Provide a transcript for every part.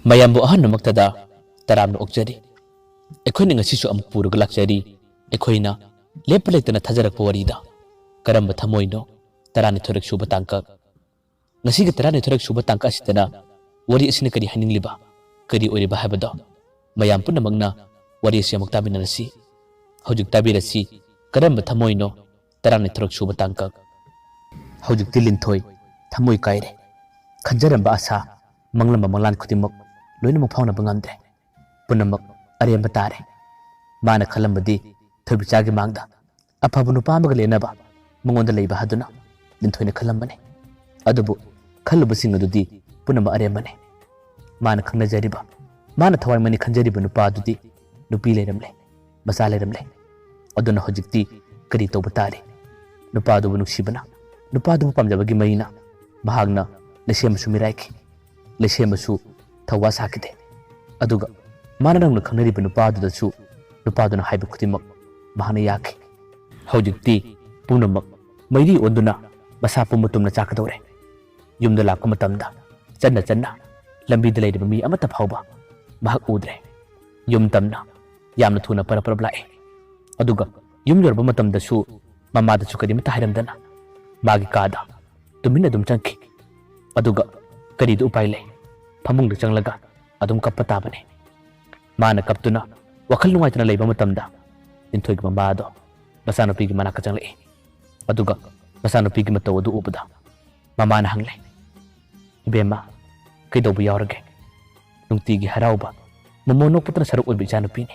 mayambu ahan namaktada taram na okjari ekhoi ngasi su am purug lakjari ekhoi na lepalekna thajarak warida karamba thamoi no tarani thorek suba tangka ngasi ga tarani thorek suba tangka asitana wari asina kari haning liba kari ori ba habado mayam punna magna wari asi amak tabina nasi hojik tabirasi karamba thamoi no tarani thorek suba tangka hojik tilin thoi thamoi kaire khanjaramba asa manglamba manglan khudimak loina mak phawna bangamde punamak aremba tare mana khalambadi thobichagi mangda afabu nupa amaga lenaba mangonda leiba haduna linthoina khalambane adubu khalubasing adudi punama arembane mana khangna jariba mana thawai mani khanjariba nupa adudi nupi leramle masa leramle aduna hojikti kari toba tare nupa adubu nuksibana nupa adubu pamjabagi maina bahagna lesemasu miraiki lesemasu thawa sakide aduga mana nangna khangnariba nupa adudasu nupa aduna haiba khudimak mahana yaki hojikti punamak mairi onduna masa pumutumna chakadore yumda lakpa matamda channa lambida leiriba mi amata phawba mahak udre yum tamna yamna thuna parap lae aduga yum yorba matamda su mamada su kadi mata hairamdana magi kada tumina dum changki aduga kadi du upai le phamung da changlaga adum kappa tabane mana kaptuna wakhal nungaitana leiba matamda inthoi ga mado masano pigi manaka changle aduga masano pigi mataw adu ubada mamana hangle ibema kaidobu yaurage nungtigi harauba mamonok putra saruk oiba ijanu pini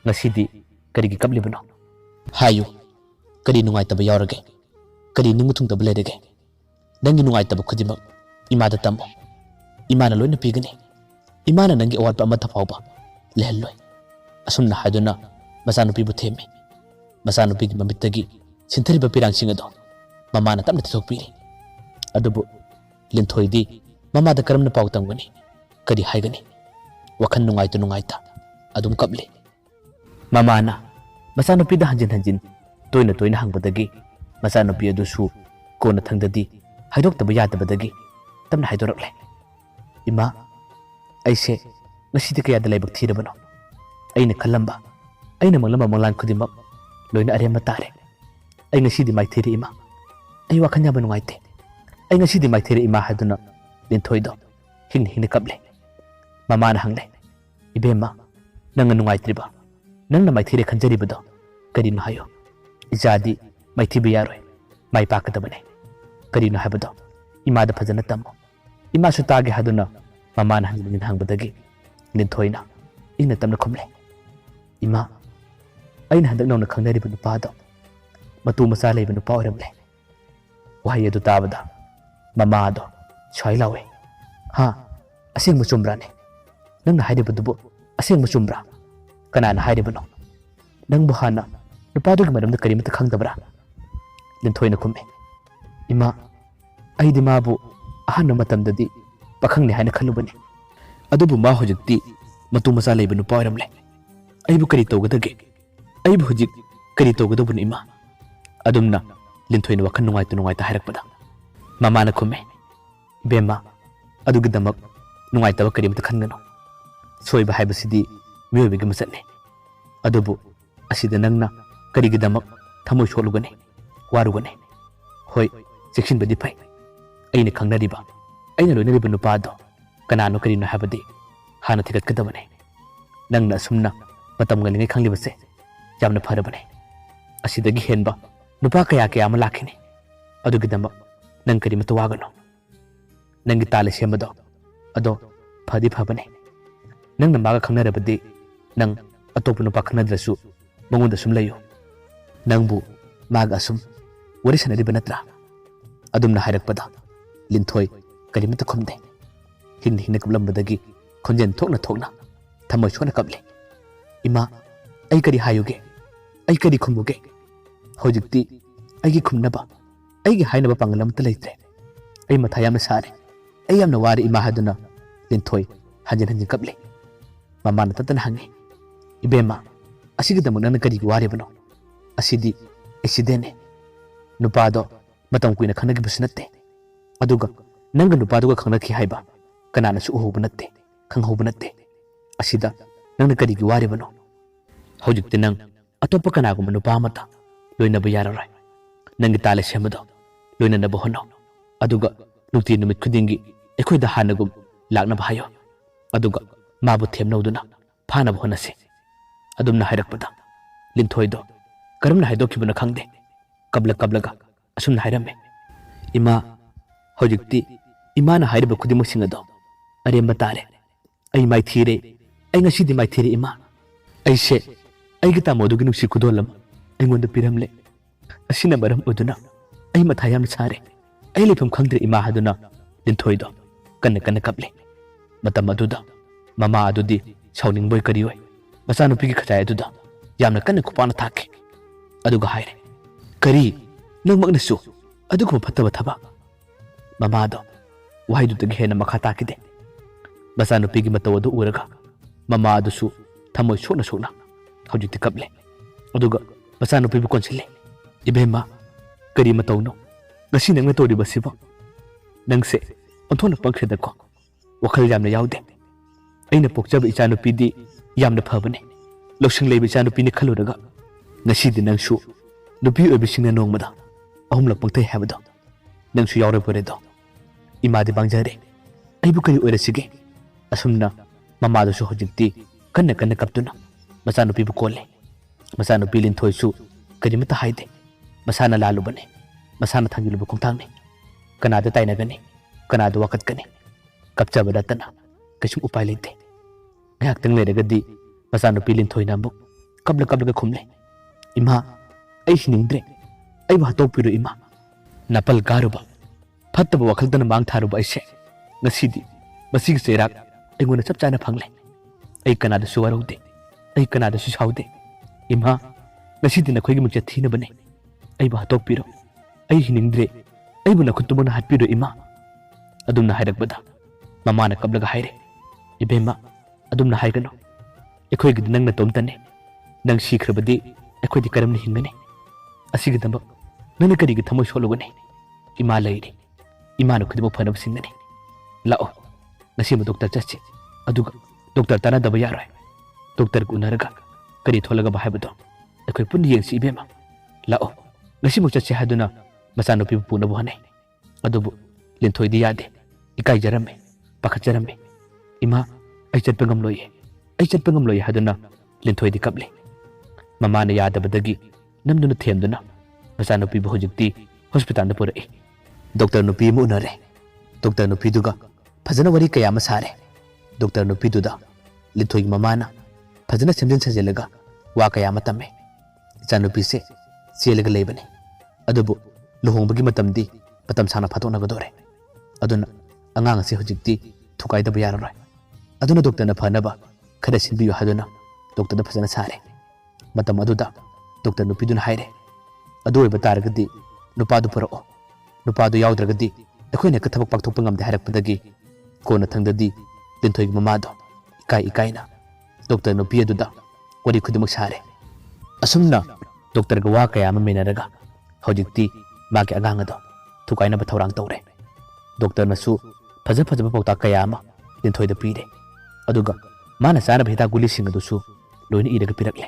ngasidi karigi kablibano hayu kari nungaitaba yaurage kari ningutung da belerege nangi nungaitaba khudimak imada tamo imana loina pigani imana nangi awatba amata phawba lehelloy asumna haduna masano pibu theme masano pigi mamitagi sinthariba pirangsing ado mamana tamna thokpiri adubu linthoidi mamada karamna pautangani kadi haigani wakhan nungaita adum kapli mamana masano pida hanjin toina hangbadagi masano pi adusu kona thangdadi haidokta yadabadagi tamna haidorakle ima aise ngasidi kaya dalai bak thirabano aina khalamba aina manglamba manglan khudimak loina arema tare ai ngasidi mai thiri ima ai wakhanya banungaite ai ngasidi mai thiri ima haduna linthoido hin kaple mamana hangle ibema nanga nungaitriba nangna mai thire khanjaribado karino hayo ijadi mai thiba yaroi mai pakadabane karino habado imada phajana tammo ima su tage haduna mamana hanjin hangbadagi linthoina ina tamna khumle ima aina handak nawna khangnariba nupado matu masa leiba nupa oramle wahi adu tabada mamado chailawe ha asing muchumbrane nangna hairibadubu asing muchumbra kanana hairibano nangbu hana nupadu gi maramda karimata khangdabra linthoina khumme ima aidi mabu ahana matamdadi pakhangni haina khalubani adubu ma hojikti matu masa leiba nupa oramle aibu kari tawgadage aibu hojik kari tawgadabun ima adumna linthoina wakhan nungaita hairakpada mamana khumme bema adugidamak nungaitaba karimta khangano soiba haibasidi miyobiga masatne adubu asida nangna karigidamak thamoi solugane warugane hoi section badi phai aina khangnariba aina loinariba nupado kanano karino habadi hana thigat kadabane nangna sumna matam ngalingai khanglibase yamna pharabane asidagi henba nupa kaya ama lakhine adugidamak nang karimata wagano nangi tale semado ado phadi phabane nang namaga khangnarabadi nang atopu nupa khangnadrasu mangonda sum layo nangbu maga sum wari sanariba natra adumna hairakpada linthoi karimata khumde hin kablambadagi khonjen thokna thamoi sona kable ima ai kari hayuge ai kari khumuge hojikti aigi khumnaba aigi hainaba pangalam ta leitre ai mathayam sare ai yamna wari ima haduna linthoi hanjin kable mamana tatana hange ibema asigi damu nana kari wari bano asidi accident nupado matam kuina khanagi busnatte aduga nanga nupado ga khanaki haiba kanana su uhu banatte ꯈꯪꯍꯧꯕ ꯅꯠꯇꯦ ꯑꯁꯤꯗ ꯅꯪꯅ ꯀꯔꯤꯒꯤ ꯋꯥꯔꯤꯕꯅꯣ ꯍꯧꯖꯤꯛꯇꯤ ꯅꯪ ꯑꯇꯣꯞꯄ ꯀꯅꯥꯒꯨꯝꯕ ꯅꯨꯄꯥ ꯑꯃꯠꯇ ꯂꯣꯏꯅꯕ ꯌꯥꯔꯔꯣꯏ ꯅꯪꯒꯤ ꯇꯥꯂꯦ ꯁꯦꯝꯕꯗꯣ ꯂꯣꯏꯅꯅꯕ ꯍꯣꯠꯅꯧ ꯑꯗꯨꯒ ꯅꯨꯡꯇꯤ ꯅꯨꯃꯤꯠ ꯈꯨꯗꯤꯡꯒꯤ ꯑꯩꯈꯣꯏꯗ ꯍꯥꯟꯅꯒꯨꯝ ꯂꯥꯛꯅꯕ ꯍꯥꯏꯌꯣ ꯑꯗꯨꯒ ꯃꯥꯕꯨ ꯊꯦꯝꯅꯧꯗꯨꯅ ꯐꯥꯅꯕ ꯍꯣꯠꯅꯁꯤ ꯑꯗꯨꯝꯅ ꯍꯥꯏꯔꯛꯄꯗ ꯂꯤꯟꯊꯣꯏꯗꯣ ꯀꯔꯝꯅ ꯍꯥꯏꯗꯣꯛꯈꯤꯕꯅꯣ ꯈꯪꯗꯦ ꯀꯞꯂꯒ ꯑꯁꯨꯝꯅ ꯍꯥꯏꯔꯝꯃꯦ ꯏꯃꯥ ꯍꯧꯖꯤꯛꯇꯤ ꯏꯃꯥꯅ ꯍꯥꯏꯔꯤꯕ ꯈꯨꯗꯤꯡꯃꯛꯁꯤꯡ ꯑꯗꯣ ꯑꯔꯦꯝꯕ ꯇꯥꯔꯦ ꯑꯩ ꯃꯥꯏꯊꯤꯔꯦ ꯑꯩ ꯉꯁꯤꯗꯤ ꯃꯥꯏꯊꯤꯔꯦ ꯏꯃꯥ ꯑꯩꯁꯦ ꯑꯩꯒꯤ ꯇꯥꯃꯣꯗꯨꯒꯤ ꯅꯨꯡꯁꯤ ꯈꯨꯗꯣꯜ ꯑꯃ ꯑꯩꯉꯣꯟꯗ ꯄꯤꯔꯝꯂꯦ ꯑꯁꯤꯅ ꯃꯔꯝ ꯑꯣꯏꯗꯨꯅ ꯑꯩ ꯃꯊꯥ ꯌꯥꯝꯅ ꯁꯥꯔꯦ ꯑꯩ ꯂꯩꯐꯝ ꯈꯪꯗ꯭ꯔꯦ ꯏꯃꯥ ꯍꯥꯏꯗꯨꯅ ꯂꯤꯟꯊꯣꯏꯗꯣ ꯀꯟꯅ ꯀꯞꯂꯦ ꯃꯇꯝ ꯑꯗꯨꯗ ꯃꯃꯥ ꯑꯗꯨꯗꯤ ꯁꯥꯎꯅꯤꯡꯕꯣꯏ ꯀꯔꯤꯑꯣꯏ ꯃꯆꯥꯅꯨꯄꯤꯒꯤ ꯈꯖꯥꯏ ꯑꯗꯨꯗ ꯌꯥꯝꯅ ꯀꯟꯅ ꯈꯨꯄꯥꯛꯅ ꯊꯥꯈꯤ ꯑꯗꯨꯒ ꯍꯥꯏꯔꯦ ꯀꯔꯤ ꯅꯪꯃꯛꯅꯁꯨ ꯑꯗꯨꯒꯨꯝꯕ ꯐꯠꯇꯕ ꯊꯕꯛ ꯃꯃꯥꯗꯣ ꯋꯥꯍꯩꯗꯨꯗꯒꯤ ꯍꯦꯟꯅ ꯃꯈꯥ ꯇꯥꯈꯤꯗꯦ ꯃꯆꯥꯅꯨꯄꯤꯒꯤ ꯃꯇꯧ ꯑꯗꯨ ꯎꯔꯒ ꯃꯃꯥ ꯑꯗꯨꯁꯨ ꯊꯃꯣꯏ ꯁꯣꯛꯅ ꯍꯧꯖꯤꯛꯇꯤ ꯀꯞꯂꯦ ꯑꯗꯨꯒ ꯃꯆꯥꯅꯨꯄꯤꯕꯨ ꯀꯣꯟꯁꯤꯜꯂꯦ ꯏꯕꯦꯝꯃ ꯀꯔꯤ ꯃꯇꯧꯅꯣ ꯉꯁꯤ ꯅꯪꯅ ꯇꯧꯔꯤꯕꯁꯤꯕꯣ ꯅꯪꯁꯦ ꯑꯣꯟꯊꯣꯛꯅ ꯄꯪꯈ꯭ꯔꯦꯗꯀꯣ ꯋꯥꯈꯜ ꯌꯥꯝꯅ ꯌꯥꯎꯗꯦ ꯑꯩꯅ ꯄꯣꯛꯆꯕ ꯏꯆꯥꯅꯨꯄꯤꯗꯤ ꯌꯥꯝꯅ ꯐꯕꯅꯦ ꯂꯧꯁꯤꯡ ꯂꯩꯕ ꯏꯆꯥꯅꯨꯄꯤꯅꯤ ꯈꯜꯂꯨꯔꯒ ꯉꯁꯤꯗꯤ ꯅꯪꯁꯨ ꯅꯨꯄꯤ ꯑꯣꯏꯕꯁꯤꯡꯅ ꯅꯣꯡꯃꯗ 3 ꯄꯪꯊꯩ ꯍꯥꯏꯕꯗꯣ ꯅꯪꯁꯨ ꯌꯥꯎꯔꯕꯣꯔꯦꯗꯣ ꯏꯃꯥꯗꯤ ꯕꯥꯡꯖꯔꯦ ꯑꯩꯕꯨ ꯀꯔꯤ ꯑꯣꯏꯔꯁꯤꯒꯦ ꯑꯁꯨꯝꯅ ꯃꯃꯥꯗꯨꯁꯨ ꯍꯧꯖꯤꯛꯇꯤ ꯀꯟꯅ ꯀꯞꯇꯨꯅ ꯃꯆꯥꯅꯨꯄꯤꯕꯨ ꯀꯣꯜꯂꯦ ꯃꯆꯥꯅꯨꯄꯤ ꯂꯤꯟꯊꯣꯏꯁꯨ ꯀꯔꯤꯃꯠꯇ ꯍꯥꯏꯗꯦ ꯃꯁꯥꯅ ꯂꯥꯜꯂꯨꯕꯅꯦ ꯃꯁꯥꯅ ꯊꯥꯡꯖꯤꯜꯂꯨꯕ ꯈꯣꯡꯊꯥꯡꯅꯤ ꯀꯅꯥꯗ ꯇꯥꯏꯅꯒꯅꯤ ꯀꯅꯥꯗ ꯋꯥꯀꯠꯀꯅꯤ ꯀꯞꯆꯕ ꯅꯠꯇꯅ ꯀꯩꯁꯨꯝ ꯎꯄꯥꯏ ꯂꯩꯇꯦ ꯉꯥꯏꯍꯥꯛꯇꯪ ꯂꯩꯔꯒꯗꯤ ꯃꯆꯥꯅꯨꯄꯤ ꯂꯤꯟꯊꯣꯏꯅ ꯑꯃꯨꯛ ꯀꯞꯂꯒ ꯈꯨꯝꯂꯦ ꯏꯃꯥ ꯑꯩ ꯍꯤꯡꯅꯤꯡꯗ꯭ꯔꯦ ꯑꯩꯕꯨ ꯍꯥꯠꯇꯣꯛꯄꯤꯔꯣ ꯏꯃꯥ ꯅꯥꯄꯜ ꯀꯥꯔꯨꯕ ꯐꯠꯇꯕ ꯋꯥꯈꯜꯗꯅ ꯃꯥꯡ ꯊꯥꯔꯨꯕ ꯑꯩꯁꯦ ꯉꯁꯤꯗꯤ ꯃꯁꯤꯒꯤ ꯆꯩꯔꯥꯛ ꯑꯩꯉꯣꯟꯗ ꯆꯞ ꯆꯥꯅ ꯐꯪꯂꯦ ꯑꯩ ꯀꯅꯥꯗꯁꯨ ꯋꯥꯔꯧꯗꯦ ꯑꯩ ꯀꯅꯥꯗꯁꯨ ꯁꯥꯎꯗꯦ ꯏꯃꯥ ꯉꯁꯤꯗꯤ ꯅꯈꯣꯏꯒꯤ ꯃꯤꯡꯆꯠ ꯊꯤꯅꯕꯅꯦ ꯑꯩꯕꯨ ꯍꯥꯠꯇꯣꯛꯄꯤꯔꯣ ꯑꯩ ꯍꯤꯡꯅꯤꯡꯗ꯭ꯔꯦ ꯑꯩꯕꯨ ꯅꯈꯨꯠꯇꯨꯃꯅ ꯍꯥꯠꯄꯤꯔꯣ ꯏꯃꯥ ꯑꯗꯨꯝꯅ ꯍꯥꯏꯔꯛꯄꯗ ꯃꯃꯥꯅ ꯀꯞꯂꯒ ꯍꯥꯏꯔꯦ ꯏꯕꯦꯝꯃ ꯑꯗꯨꯝꯅ ꯍꯥꯏꯒꯅꯨ ꯑꯩꯈꯣꯏꯒꯤꯗꯤ ꯅꯪ ꯅꯇꯣꯝꯇꯅꯦ ꯅꯪ ꯁꯤꯈ꯭ꯔꯕꯗꯤ ꯑꯩꯈꯣꯏꯗꯤ ꯀꯔꯝꯅ ꯍꯤꯡꯒꯅꯤ ꯑꯁꯤꯒꯤꯗꯃꯛ ꯅꯪꯅ ꯀꯔꯤꯒꯤ ꯊꯃꯣꯏ ꯁꯣꯛꯂꯨꯒꯅꯤ ꯏꯃꯥ ꯂꯩꯔꯤ ꯏꯃꯥꯅ ꯈꯨꯗꯤꯡꯃꯛ ꯐꯅꯕ ꯁꯤꯟꯒꯅꯤ ꯂꯥꯛꯑꯣ ꯉꯁꯤꯃ ꯗꯣꯛꯇꯔ ꯆꯠꯁꯤ ꯑꯗꯨꯒ ꯗꯣꯛꯇꯔ ꯇꯥꯟꯅꯗꯕ ꯌꯥꯔꯣꯏ ꯗꯣꯛꯇꯔꯒ ꯎꯅꯔꯒ ꯀꯔꯤ ꯊꯣꯛꯂꯒꯕ ꯍꯥꯏꯕꯗꯣ ꯑꯩꯈꯣꯏ ꯄꯨꯟꯅ ꯌꯦꯡꯁꯤ ꯏꯕꯦꯝꯃ ꯂꯥꯛꯑꯣ ꯉꯁꯤꯃꯨꯛ ꯆꯠꯁꯤ ꯍꯥꯏꯗꯨꯅ ꯃꯆꯥꯅꯨꯄꯤꯕꯨ ꯄꯨꯅꯕ ꯍꯣꯠꯅꯩ ꯑꯗꯨꯕꯨ ꯂꯤꯟꯊꯣꯏꯗꯤ ꯌꯥꯗꯦ ꯏꯀꯥꯏꯖꯔꯝꯃꯤ ꯄꯥꯈꯠꯆꯔꯝꯃꯤ ꯏꯃꯥ ꯑꯩ ꯆꯠꯄ ꯉꯝꯂꯣꯏ ꯍꯥꯏꯗꯨꯅ ꯂꯤꯟꯊꯣꯏꯗꯤ ꯀꯞꯂꯤ ꯃꯃꯥꯅ ꯌꯥꯗꯕꯗꯒꯤ ꯅꯝꯗꯨꯅ ꯊꯦꯝꯗꯨꯅ ꯃꯆꯥꯅꯨꯄꯤꯕꯨ ꯍꯧꯖꯤꯛꯇꯤ ꯍꯣꯁꯄꯤꯇꯥꯜꯗ ꯄꯨꯔꯛꯏ ꯗꯣꯛꯇꯔ ꯅꯨꯄꯤ ꯑꯃ ꯎꯅꯔꯦ ꯗꯣꯛꯇꯔ ꯅꯨꯄꯤꯗꯨꯒ ꯐꯖꯅ ꯋꯥꯔꯤ ꯀꯌꯥ ꯑꯃ ꯁꯥꯔꯦ ꯗꯣꯛꯇꯔ ꯅꯨꯄꯤꯗꯨꯗ ꯂꯤꯟꯊꯣꯏꯒꯤ ꯃꯃꯥꯅ ꯐꯖꯅ ꯁꯦꯝꯖꯤꯟ ꯁꯥꯖꯤꯜꯂꯒ ꯋꯥ ꯀꯌꯥ ꯑꯃ ꯇꯝꯃꯦ ꯏꯆꯥꯅꯨꯄꯤꯁꯦ ꯆꯦꯜꯂꯒ ꯂꯩꯕꯅꯤ ꯑꯗꯨꯕꯨ ꯂꯨꯍꯣꯡꯕꯒꯤ ꯃꯇꯝꯗꯤ ꯃꯇꯝ ꯁꯥꯡꯅ ꯐꯥꯗꯣꯛꯅꯒꯗꯣꯔꯦ ꯑꯗꯨꯅ ꯑꯉꯥꯡ ꯑꯁꯤ ꯍꯧꯖꯤꯛꯇꯤ ꯊꯨꯒꯥꯏꯗꯕ ꯌꯥꯔꯔꯣꯏ ꯑꯗꯨꯅ ꯗꯣꯛꯇꯔꯅ ꯐꯅꯕ ꯈꯔ ꯁꯤꯟꯕꯤꯌꯨ ꯍꯥꯏꯗꯨꯅ ꯗꯣꯛꯇꯔꯗ ꯐꯖꯅ ꯁꯥꯔꯦ ꯃꯇꯝ ꯑꯗꯨꯗ ꯗꯣꯛꯇꯔ ꯅꯨꯄꯤꯗꯨꯅ ꯍꯥꯏꯔꯦ ꯑꯗꯨ ꯑꯣꯏꯕ ꯇꯥꯔꯒꯗꯤ ꯅꯨꯄꯥꯗꯨ ꯄꯨꯔꯛꯑꯣ ꯅꯨꯄꯥꯗꯨ ꯌꯥꯎꯗ꯭ꯔꯒꯗꯤ ꯑꯩꯈꯣꯏꯅ ꯍꯦꯛꯇ ꯊꯕꯛ ꯄꯥꯡꯊꯣꯛꯄ ꯉꯝꯗꯦ ꯍꯥꯏꯔꯛꯄꯗꯒꯤ ꯀꯣꯟꯅ ꯊꯪꯗꯗꯤ ꯂꯤꯟꯊꯣꯏꯒꯤ ꯃꯃꯥꯗꯣ ꯏꯀꯥꯏꯅ ꯗꯣꯛꯇꯔ ꯅꯨꯄꯤ ꯑꯗꯨꯗ ꯋꯥꯔꯤ ꯈꯨꯗꯤꯡꯃꯛ ꯁꯥꯔꯦ ꯑꯁꯨꯝꯅ ꯗꯣꯛꯇꯔꯒ ꯋꯥ ꯀꯌా ꯑꯃ ꯃꯦꯟꯅꯔꯒ ꯍꯧꯖꯤꯛꯇꯤ ꯃꯥꯒꯤ ꯑꯉꯥꯡ ꯑꯗꯣ ꯊꯨꯒꯥꯏꯅꯕ ꯊꯧꯔꯥꯡ ꯇꯧꯔꯦ ꯗꯣꯛꯇꯔꯅꯁꯨ ꯐꯖꯕ ꯄꯥꯎꯇꯥꯛ ꯀꯌꯥ ꯑꯃ ꯂꯤꯟꯊꯣꯏꯗ ꯄꯤꯔꯦ ꯑꯗꯨꯒ ꯃꯥꯅ ꯆꯥꯅꯕ ꯍꯤꯗꯥꯛ ꯒꯨꯂꯤꯁꯤꯡ ꯑꯗꯨꯁꯨ ꯂꯣꯏꯅ ꯏꯔꯒ ꯄꯤꯔꯛꯂꯦ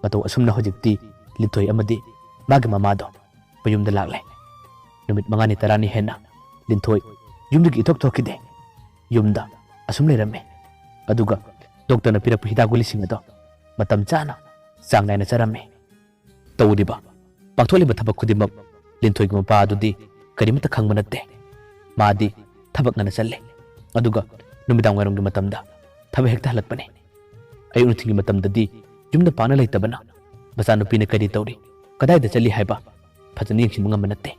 ꯃꯇꯧ ꯑꯁꯨꯝꯅ ꯍꯧꯖꯤꯛꯇꯤ ꯂꯤꯟꯊꯣꯏ ꯑꯃꯗꯤ ꯃꯥꯒꯤ ꯃꯃꯥꯗꯣ ꯃꯌꯨꯝꯗ ꯂꯥꯛꯂꯦ ꯅꯨꯃꯤꯠ 5ꯅꯤ 10ꯅꯤ ꯍꯦꯟꯅ ꯂꯤꯟꯊꯣꯏ ꯌꯨꯝꯗꯒꯤ ꯏꯊꯣꯛ ꯊꯣꯛꯈꯤꯗꯦ ꯌꯨꯝꯗ ꯑꯁꯨꯝ ꯂꯩꯔꯝꯃꯦ ꯑꯗꯨꯒ ꯗꯣꯛꯇꯔꯅ ꯄꯤꯔꯛꯄ ꯍꯤꯗꯥꯛ ꯒꯨꯂꯤꯁꯤꯡ ꯑꯗꯣ ꯃꯇꯝ ꯆꯥꯅ ꯆꯥꯡ ꯅꯥꯏꯅ ꯆꯥꯔꯝꯃꯦ ꯇꯧꯔꯤꯕ ꯄꯥꯡꯊꯣꯛꯂꯤꯕ ꯊꯕꯛ ꯈꯨꯗꯤꯡꯃꯛ ꯂꯤꯟꯊꯣꯏꯒꯤ ꯃꯄꯥ ꯑꯗꯨꯗꯤ ꯀꯔꯤꯃꯠꯇ ꯈꯪꯕ ꯅꯠꯇꯦ ꯃꯥꯗꯤ ꯊꯕꯛ ꯉꯟꯅ ꯆꯠꯂꯦ ꯑꯗꯨꯒ ꯅꯨꯃꯤꯗꯥꯡ ꯋꯥꯏꯔꯝꯒꯤ ꯃꯇꯝꯗ ꯊꯕꯛ ꯍꯦꯛꯇ ꯍꯜꯂꯛꯄꯅꯦ ꯑꯌꯨꯛ ꯅꯨꯡꯊꯤꯜꯒꯤ ꯃꯇꯝꯗꯗꯤ ꯌꯨꯝꯗ ꯄꯥꯛꯅ ꯂꯩꯇꯕꯅ ꯃꯆꯥꯅꯨꯄꯤꯅ ꯀꯔꯤ ꯇꯧꯔꯤ ꯀꯗꯥꯏꯗ ꯆꯠꯂꯤ ꯍꯥꯏꯕ ꯐꯖꯅ ꯌꯦꯡꯁꯤꯟꯕ ꯉꯝꯕ ꯅꯠꯇꯦ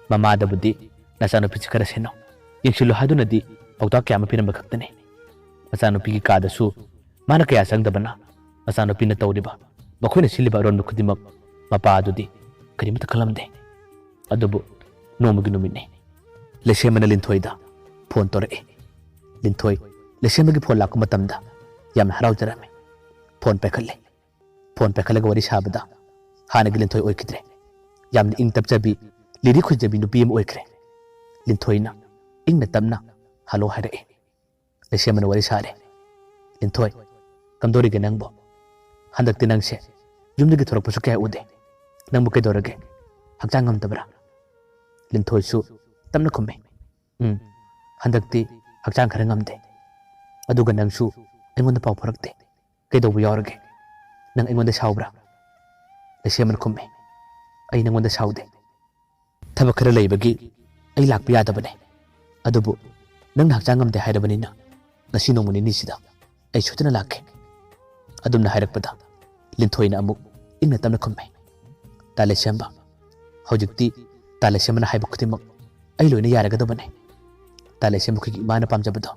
ꯃꯃꯥꯗꯕꯨꯗꯤ ꯅꯆꯥꯅꯨꯄꯤꯁꯤ ꯈꯔ ꯁꯦꯟꯅꯧ ꯌꯦꯡꯁꯤꯜꯂꯨ ꯍꯥꯏꯗꯨꯅꯗꯤ ꯄꯥꯎꯇꯥꯛ ꯀꯌꯥ ꯑꯃ ꯄꯤꯔꯝꯕ ꯈꯛꯇꯅꯤ ꯃꯆꯥꯅꯨꯄꯤꯒꯤ ꯀꯥꯗꯁꯨ ꯃꯥꯅ ꯀꯌꯥ ꯆꯪꯗꯕꯅ ꯃꯆꯥꯅꯨꯄꯤꯅ ꯇꯧꯔꯤꯕ ꯃꯈꯣꯏꯅ ꯁꯤꯜꯂꯤꯕ ꯑꯔꯣꯟꯕ ꯈꯨꯗꯤꯡꯃꯛ ꯃꯄꯥ ꯑꯗꯨꯗꯤ ꯀꯔꯤꯃꯠꯇ ꯈꯜꯂꯝꯗꯦ ꯑꯗꯨꯕꯨ ꯅꯣꯡꯃꯒꯤ ꯅꯨꯃꯤꯠꯅꯤ ꯂꯩꯁꯦꯝꯕꯅ ꯂꯤꯟꯊꯣꯏꯗ ꯐꯣꯟ ꯇꯧꯔꯛꯏ ꯂꯤꯟꯊꯣꯏ ꯂꯩꯁꯦꯝꯕꯒꯤ ꯐꯣꯟ ꯂꯥꯛꯄ ꯃꯇꯝꯗ ꯌꯥꯝꯅ ꯍꯔꯥꯎꯖꯔꯝꯃꯤ ꯐꯣꯟ ꯄꯥꯏꯈꯠꯂꯦ ꯐꯣꯟ ꯄꯥꯏꯈꯠꯂꯒ ꯋꯥꯔꯤ ꯁꯥꯕꯗ ꯍꯥꯟꯅꯒꯤ ꯂꯤꯟꯊꯣꯏ ꯑꯣꯏꯈꯤꯗ꯭ꯔꯦ ꯌꯥꯝꯅ ꯏꯪ ꯇꯞꯆꯕꯤ ꯂꯤꯔꯤ ꯈꯣꯏꯖꯕꯤ ꯅꯨꯄꯤ ꯑꯃ ꯑꯣꯏꯈ꯭ꯔꯦ ꯂꯤꯟꯊꯣꯏꯅ ꯏꯪꯅ ꯇꯞꯅ ꯍꯜꯂꯣ ꯍꯥꯏꯔꯛꯏ ꯂꯩꯁꯦꯝꯕꯅ ꯋꯥꯔꯤ ꯁꯥꯔꯦ ꯂꯤꯟꯊꯣꯏ ꯀꯝꯗꯧꯔꯤꯒꯦ ꯅꯪꯕꯣ ꯍꯟꯗꯛꯇꯤ ꯅꯪꯁꯦ ꯌꯨꯝꯗꯒꯤ ꯊꯣꯔꯛꯄꯁꯨ ꯀꯌꯥ ꯎꯗꯦ ꯅꯪꯕꯨ ꯀꯩꯗꯧꯔꯒꯦ ꯍꯛꯆꯥꯡ ꯉꯝꯗꯕ꯭ꯔꯥ ꯂꯤꯟꯊꯣꯏꯁꯨ ꯇꯞꯅ ꯈꯨꯝꯃꯦ ꯍꯟꯗꯛꯇꯤ ꯍꯛꯆꯥꯡ ꯈꯔ ꯉꯝꯗꯦ ꯑꯗꯨꯒ ꯅꯪꯁꯨ ꯑꯩꯉꯣꯟꯗ ꯄꯥꯎ ꯐꯥꯎꯔꯛꯇꯦ ꯀꯩꯗꯧꯕ ꯌꯥꯎꯔꯒꯦ ꯅꯪ ꯑꯩꯉꯣꯟꯗ ꯁꯥꯎꯕ꯭ꯔꯥ ꯂꯩꯁꯦꯝꯕꯅ ꯈꯨꯝꯃꯦ ꯑꯩ ꯅꯪꯉꯣꯟꯗ ꯁꯥꯎꯗꯦ ꯊꯕꯛ ꯈꯔ ꯂꯩꯕꯒꯤ ꯑꯩ ꯂꯥꯛꯄ ꯌꯥꯗꯕꯅꯦ ꯑꯗꯨꯕꯨ ꯅꯪꯅ ꯍꯛꯆꯥꯡ ꯉꯝꯗꯦ ꯍꯥꯏꯔꯕꯅꯤꯅ ꯉꯁꯤ ꯅꯣꯡꯃ ꯅꯤꯅꯤꯁꯤꯗ ꯑꯩ ꯁꯣꯏꯗꯅ ꯂꯥꯛꯀꯦ ꯑꯗꯨꯝꯅ ꯍꯥꯏꯔꯛꯄꯗ ꯂꯤꯟꯊꯣꯏꯅ ꯑꯃꯨꯛ ꯏꯪꯅ ꯇꯞꯅ ꯈꯨꯝꯃꯦ ꯇꯥ ꯂꯩꯁꯦꯝꯕ ꯍꯧꯖꯤꯛꯇꯤ ꯇꯥ ꯂꯩꯁꯦꯝꯕꯅ ꯍꯥꯏꯕ ꯈꯨꯗꯤꯡꯃꯛ ꯑꯩ ꯂꯣꯏꯅ ꯌꯥꯔꯒꯗꯕꯅꯦ ꯇꯥ ꯂꯩꯁꯦꯝꯕ ꯑꯩꯈꯣꯏꯒꯤ ꯏꯃꯥꯅ ꯄꯥꯝꯖꯕꯗꯣ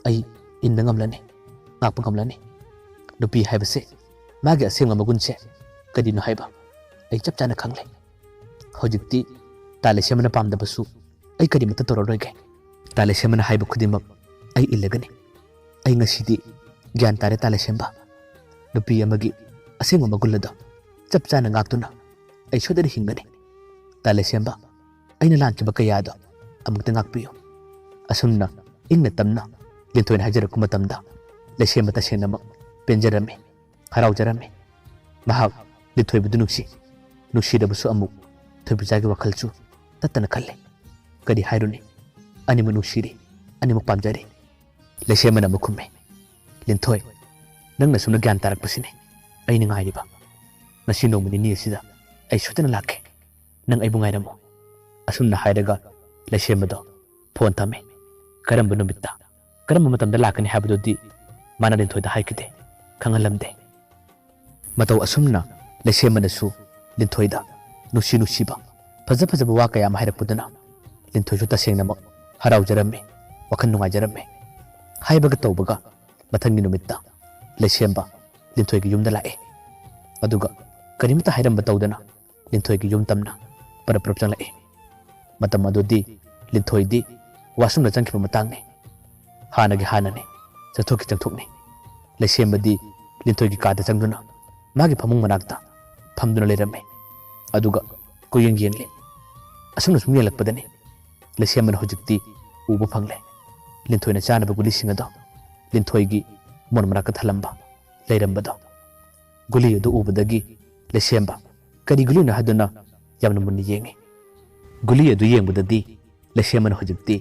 ꯑꯩ ꯏꯟꯕ ꯉꯝꯂꯅꯤ ꯉꯥꯛꯄ ꯉꯝꯂꯅꯤ ꯅꯨꯄꯤ ꯍꯥꯏꯕꯁꯦ ꯃꯥꯒꯤ ꯑꯁꯦꯡꯕ ꯃꯒꯨꯟꯁꯦ ꯀꯔꯤꯅꯣ ꯍꯥꯏꯕ ꯑꯩ ꯆꯞ ꯆꯥꯅ ꯈꯪꯂꯦ ꯍꯧꯖꯤꯛꯇꯤ ꯇꯥ ꯂꯩꯁꯦꯝꯕꯅ ꯄꯥꯝꯗꯕꯁꯨ ꯑꯩ ꯀꯔꯤꯃꯠꯇ ꯇꯧꯔꯔꯣꯏꯒꯦ ꯇꯥ ꯂꯩꯁꯦꯝꯕꯅ ꯍꯥꯏꯕ ꯈꯨꯗꯤꯡꯃꯛ ꯑꯩ ꯏꯜꯂꯒꯅꯤ ꯑꯩ ꯉꯁꯤꯗꯤ ꯒ꯭ꯌꯥꯟ ꯇꯥꯔꯦ ꯇꯥ ꯂꯩꯁꯦꯝꯕ ꯅꯨꯄꯤ ꯑꯃꯒꯤ ꯑꯁꯦꯡꯕ ꯃꯒꯨꯟ ꯑꯗꯣ ꯆꯞ ꯆꯥꯅ ꯉꯥꯛꯇꯨꯅ ꯑꯩ ꯁꯣꯏꯗꯅ ꯍꯤꯡꯒꯅꯤ ꯇꯥ ꯂꯩꯁꯦꯝꯕ ꯑꯩꯅ ꯂꯥꯟꯈꯤꯕ ꯀꯌꯥꯗꯣ ꯑꯃꯨꯛꯇ ꯉꯥꯛꯄꯤꯌꯨ ꯑꯁꯨꯝꯅ ꯏꯪꯅ ꯇꯞꯅ ꯂꯤꯟꯊꯣꯏꯅ ꯍꯥꯏꯖꯔꯛꯄ ꯃꯇꯝꯗ ꯂꯩꯁꯦꯝꯕ ꯇꯁꯦꯡꯅꯃꯛ ꯄꯦꯟꯖꯔꯝꯃꯤ ꯍꯔꯥꯎꯖꯔꯝꯃꯤ ꯃꯍꯥꯛ ꯂꯤꯟꯊꯣꯏꯕꯨꯗꯨ ꯅꯨꯡꯁꯤꯔꯕꯁꯨ ꯑꯃꯨꯛ ꯊꯣꯏꯕꯤꯆꯥꯒꯤ ꯋꯥꯈꯜꯁꯨ ꯇꯠꯇꯅ ꯈꯜꯂꯤ ꯀꯔꯤ ꯍꯥꯏꯔꯨꯅꯤ ꯑꯅꯤꯃꯛ ꯅꯨꯡꯁꯤꯔꯤ ꯑꯅꯤꯃꯛ ꯄꯥꯝꯖꯔꯤ ꯂꯩꯁꯦꯝꯕꯅ ꯑꯃꯨꯛ ꯈꯨꯝꯃꯤ ꯂꯤꯟꯊꯣꯏ ꯅꯪꯅ ꯁꯨꯝꯅ ꯒ꯭ꯌꯥꯟ ꯇꯥꯔꯛꯄꯁꯤꯅꯦ ꯑꯩꯅ ꯉꯥꯏꯔꯤꯕ ꯉꯁꯤ ꯅꯣꯡꯃ ꯅꯤꯅꯤ ꯑꯁꯤꯗ ꯑꯩ ꯁꯣꯏꯗꯅ ꯂꯥꯛꯀꯦ ꯅꯪ ꯑꯩꯕꯨ ꯉꯥꯏꯔꯝꯃꯨ ꯑꯁꯨꯝꯅ ꯍꯥꯏꯔꯒ ꯂꯩꯁꯦꯝꯕꯗꯣ ꯐꯣꯟ ꯊꯝꯃꯤ ꯀꯔꯝꯕ ꯅꯨꯃꯤꯠꯇ ꯀꯔꯝꯕ ꯃꯇꯝꯗ ꯂꯥꯛꯀꯅꯤ ꯍꯥꯏꯕꯗꯨꯗꯤ ꯃꯥꯅ ꯂꯤꯟꯊꯣꯏꯗ ꯍꯥꯏꯈꯤꯗꯦ ꯈꯪꯍꯜꯂꯝꯗꯦ ꯃꯇꯧ ꯑꯁꯨꯝꯅ ꯂꯩꯁꯦꯝꯕꯅꯁꯨ ꯂꯤꯟꯊꯣꯏꯗ ꯅꯨꯡꯁꯤꯕ ꯐꯖꯕ ꯋꯥ ꯀꯌꯥ ꯑꯃ ꯍꯥꯏꯔꯛꯄꯗꯨꯅ ꯂꯤꯟꯊꯣꯏꯁꯨ ꯇꯁꯦꯡꯅꯃꯛ ꯍꯔꯥꯎꯖꯔꯝꯃꯤ ꯋꯥꯈꯜ ꯅꯨꯡꯉꯥꯏꯖꯔꯝꯃꯤ ꯍꯥꯏꯕꯒ ꯇꯧꯕꯒ ꯃꯊꯪꯒꯤ ꯅꯨꯃꯤꯠꯇ ꯂꯩꯁꯦꯝꯕ ꯂꯤꯟꯊꯣꯏꯒꯤ ꯌꯨꯝꯗ ꯂꯥꯛꯑꯦ ꯑꯗꯨꯒ ꯀꯔꯤꯃꯠꯇ ꯍꯥꯏꯔꯝꯕ ꯇꯧꯗꯅ ꯂꯤꯟꯊꯣꯏꯒꯤ ꯌꯨꯝ ꯇꯝꯅ ꯄꯔꯞ ꯆꯪꯂꯛꯑꯦ ꯃꯇꯝ ꯑꯗꯨꯗꯤ ꯂꯤꯟꯊꯣꯏꯗꯤ ꯋꯥꯁꯔꯨꯝꯗ ꯆꯪꯈꯤꯕ ꯃꯇꯥꯡꯅꯤ ꯍꯥꯟꯅꯅꯤ ꯆꯪꯊꯣꯛꯅꯤ ꯂꯩꯁꯦꯝꯕꯗꯤ ꯂꯤꯟꯊꯣꯏꯒꯤ ꯀꯥꯗ ꯆꯪꯗꯨꯅ ꯃꯥꯒꯤ ꯐꯃꯨꯡ ꯃꯅꯥꯛꯇ ꯐꯝꯗꯨꯅ ꯂꯩꯔꯝꯃꯦ ꯑꯗꯨꯒ ꯀꯨꯌꯦꯡ ꯌꯦꯡꯂꯤ ꯑꯁꯨꯝꯅ ꯁꯨꯝ ꯌꯦꯡꯂꯛꯄꯗꯅꯤ ꯂꯩꯁꯦꯝꯕꯅ ꯍꯧꯖꯤꯛꯇꯤ ꯎꯕ ꯐꯪꯂꯦ ꯂꯤꯟꯊꯣꯏꯅ ꯆꯥꯅꯕ ꯒꯨꯂꯤꯁꯤꯡ ꯑꯗꯣ ꯂꯤꯟꯊꯣꯏꯒꯤ ꯃꯣꯟ ꯃꯅꯥꯛꯇ ꯊꯜꯂꯝꯕ ꯂꯩꯔꯝꯕꯗꯣ ꯒꯨꯂꯤ ꯑꯗꯨ ꯎꯕꯗꯒꯤ ꯂꯩꯁꯦꯝꯕ ꯀꯔꯤ ꯒꯨꯂꯤꯅꯣ ꯍꯥꯏꯗꯨꯅ ꯌꯥꯝꯅ ꯃꯨꯟꯅ ꯌꯦꯡꯉꯤ ꯒꯨꯂꯤ ꯑꯗꯨ ꯌꯦꯡꯕꯗꯗꯤ ꯂꯩꯁꯦꯝꯕꯅ ꯍꯧꯖꯤꯛꯇꯤ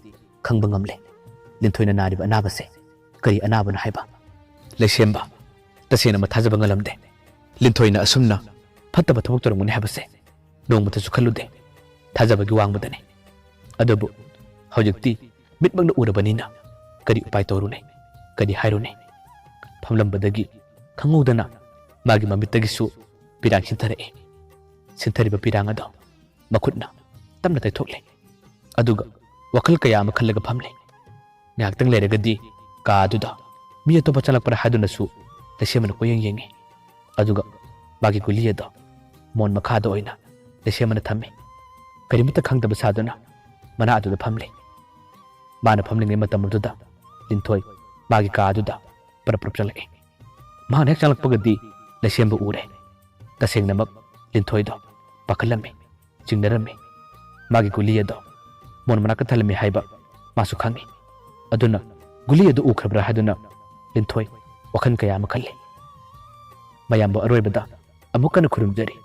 ꯈꯪꯕ ꯉꯝꯂꯦ ꯂꯤꯟꯊꯣꯏꯅ ꯅꯥꯔꯤꯕ ꯑꯅꯥꯕꯁꯦ ꯀꯔꯤ ꯑꯅꯥꯕꯅꯣ ꯍꯥꯏꯕ ꯂꯩꯁꯦꯝꯕ ꯇꯁꯦꯡꯅ ꯊꯥꯖꯕ ꯉꯝꯂꯝꯗꯦ ꯂꯤꯟꯊꯣꯏꯅ ꯑꯁꯨꯝꯅ ꯐꯠꯇꯕ ꯊꯕꯛ ꯇꯧꯔꯝꯒꯅꯤ ꯍꯥꯏꯕꯁꯦ ꯅꯣꯡꯃꯇꯁꯨ ꯈꯜꯂꯨꯗꯦ ꯊꯥꯖꯕꯒꯤ ꯋꯥꯡꯃꯗꯅꯤ ꯑꯗꯨꯕꯨ ꯍꯧꯖꯤꯛꯇꯤ ꯃꯤꯠꯃꯛꯅ ꯎꯔꯕꯅꯤꯅ ꯀꯔꯤ ꯎꯄꯥꯏ ꯇꯧꯔꯨꯅꯤ ꯀꯔꯤ ꯍꯥꯏꯔꯨꯅꯤ ꯐꯝꯂꯝꯕꯗꯒꯤ ꯈꯪꯍꯧꯗꯅ ꯃꯥꯒꯤ ꯃꯃꯤꯠꯇꯒꯤꯁꯨ ꯄꯤꯔꯥꯡ ꯁꯤꯟꯊꯔꯤꯕ ꯄꯤꯔꯥꯡ ꯑꯗꯣ ꯃꯈꯨꯠꯅ ꯇꯞꯅ ꯇꯩꯊꯣꯛꯂꯦ ꯑꯗꯨꯒ ꯋꯥꯈꯜ ꯀꯌꯥ ꯑꯃ ꯈꯜꯂꯒ ꯐꯝꯂꯦ ꯉꯥꯏꯍꯥꯛꯇꯪ ꯂꯩꯔꯒꯗꯤ ꯀꯥ ꯑꯗꯨꯗ ꯃꯤ ꯑꯇꯣꯞꯄ ꯆꯪꯂꯛꯄ꯭ꯔꯥ ꯍꯥꯏꯗꯨꯅꯁꯨ ꯂꯩꯁꯦꯝꯕꯅ ꯀꯣꯏꯌꯦꯡ ꯌꯦꯡꯉꯤ ꯑꯗꯨꯒ ꯃꯥꯒꯤ ꯒꯨꯂꯤ ꯑꯗꯣ ꯃꯣꯟ ꯃꯈꯥꯗ ꯑꯣꯏꯅ ꯂꯩꯁꯦꯝꯕꯅ ꯊꯝꯃꯤ ꯀꯔꯤꯃꯠꯇ ꯈꯪꯗꯕ ꯁꯥꯗꯨꯅ ꯃꯅꯥ ꯑꯗꯨꯗ ꯐꯝꯂꯤ ꯃꯥꯅ ꯐꯝꯂꯤꯉꯩ ꯃꯇꯝ ꯑꯗꯨꯗ ꯂꯤꯟꯊꯣꯏ ꯃꯥꯒꯤ ꯀꯥ ꯑꯗꯨꯗ ꯄꯔꯞ ꯆꯪꯂꯛꯏ ꯃꯥꯅ ꯍꯦꯛ ꯆꯪꯂꯛꯄꯒꯗꯤ ꯂꯩꯁꯦꯝꯕ ꯎꯔꯦ ꯇꯁꯦꯡꯅꯃꯛ ꯂꯤꯟꯊꯣꯏꯗꯣ ꯄꯥꯈꯠꯂꯝꯃꯤ ꯆꯤꯡꯅꯔꯝꯃꯤ ꯃꯥꯒꯤ ꯒꯨꯂꯤ ꯑꯗꯣ ꯃꯣꯟ ꯃꯅꯥꯛꯇ ꯊꯜꯂꯝꯃꯤ ꯍꯥꯏꯕ ꯃꯥꯁꯨ ꯈꯪꯉꯤ ꯑꯗꯨꯅ ꯒꯨꯂꯤ ꯑꯗꯨ ꯎꯈ꯭ꯔꯕ꯭ꯔꯥ ꯍꯥꯏꯗꯨꯅ ꯂꯤꯟꯊꯣꯏ ꯋꯥꯈꯜ ꯀꯌꯥ ꯑꯃ ꯈꯜꯂꯤ ꯃꯌꯥꯝꯕꯨ ꯑꯔꯣꯏꯕꯗ ꯑꯃꯨꯛ ꯍꯟꯅ ꯈꯨꯔꯨꯝꯖꯔꯤ